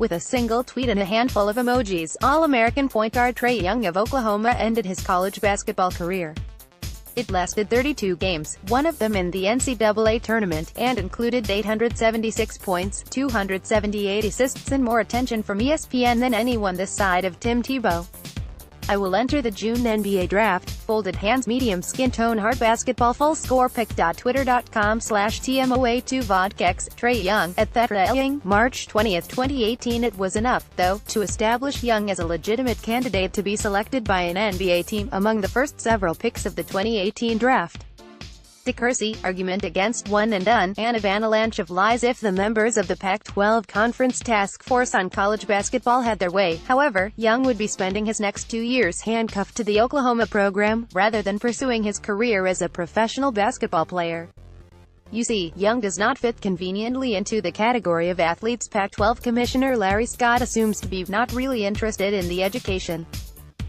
With a single tweet and a handful of emojis, All-American point guard Trae Young of Oklahoma ended his college basketball career. It lasted 32 games, one of them in the NCAA Tournament, and included 876 points, 278 assists and more attention from ESPN than anyone this side of Tim Tebow. I will enter the June NBA draft. Folded hands, medium skin tone, hard basketball, full score pick. Twitter.com/TMOA2vodkex. Trae Young, at Trae Young, March 20, 2018. It was enough, though, to establish Young as a legitimate candidate to be selected by an NBA team, among the first several picks of the 2018 draft. Accuracy, argument against one and done, and an avalanche of lies if the members of the Pac-12 Conference Task Force on College Basketball had their way. However, Young would be spending his next 2 years handcuffed to the Oklahoma program, rather than pursuing his career as a professional basketball player. You see, Young does not fit conveniently into the category of athletes Pac-12 Commissioner Larry Scott assumes to be not really interested in the education.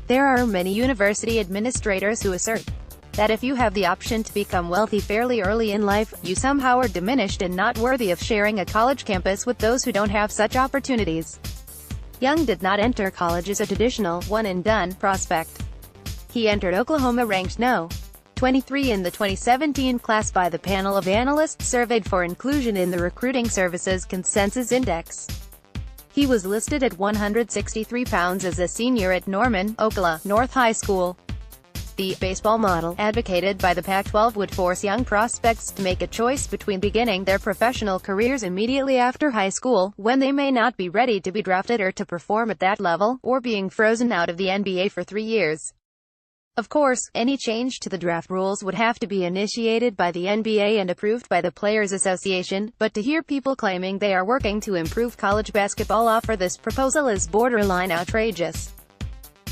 There are many university administrators who assert that if you have the option to become wealthy fairly early in life, you somehow are diminished and not worthy of sharing a college campus with those who don't have such opportunities. Young did not enter college as a traditional, one-and-done prospect. He entered Oklahoma ranked No. 23 in the 2017 class by the panel of analysts surveyed for inclusion in the Recruiting Services Consensus Index. He was listed at 163 pounds as a senior at Norman, Oklahoma North High School. The baseball model advocated by the Pac-12 would force young prospects to make a choice between beginning their professional careers immediately after high school, when they may not be ready to be drafted or to perform at that level, or being frozen out of the NBA for 3 years. Of course, any change to the draft rules would have to be initiated by the NBA and approved by the Players Association, but to hear people claiming they are working to improve college basketball offer this proposal is borderline outrageous.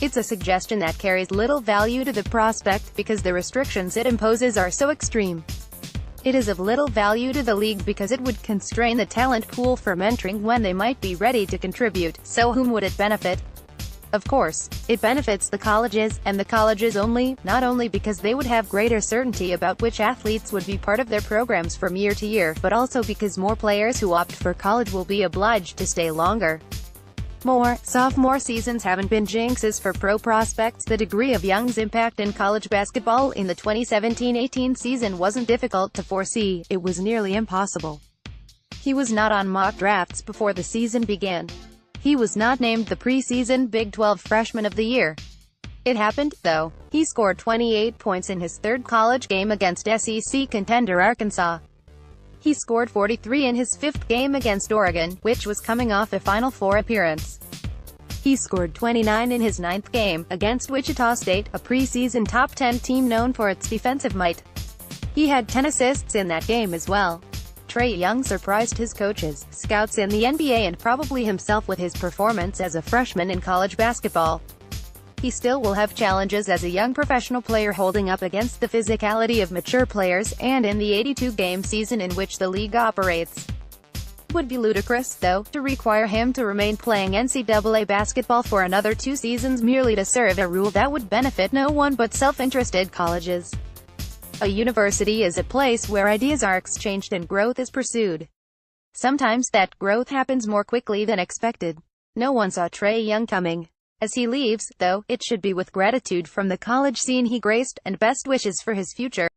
It's a suggestion that carries little value to the prospect, because the restrictions it imposes are so extreme. It is of little value to the league because it would constrain the talent pool from entering when they might be ready to contribute, so whom would it benefit? Of course, it benefits the colleges, and the colleges only, not only because they would have greater certainty about which athletes would be part of their programs from year to year, but also because more players who opt for college will be obliged to stay longer. More sophomore seasons haven't been jinxes for pro prospects. The degree of Young's impact in college basketball in the 2017-18 season wasn't difficult to foresee, it was nearly impossible. He was not on mock drafts before the season began. He was not named the preseason Big 12 Freshman of the Year. It happened, though. He scored 28 points in his third college game against SEC contender Arkansas. He scored 43 in his fifth game against Oregon, which was coming off a Final Four appearance. He scored 29 in his ninth game, against Wichita State, a preseason top 10 team known for its defensive might. He had 10 assists in that game as well. Trae Young surprised his coaches, scouts in the NBA and probably himself with his performance as a freshman in college basketball. He still will have challenges as a young professional player holding up against the physicality of mature players, and in the 82-game season in which the league operates. It would be ludicrous, though, to require him to remain playing NCAA basketball for another 2 seasons merely to serve a rule that would benefit no one but self-interested colleges. A university is a place where ideas are exchanged and growth is pursued. Sometimes that growth happens more quickly than expected. No one saw Trae Young coming. As he leaves, though, it should be with gratitude from the college scene he graced, and best wishes for his future.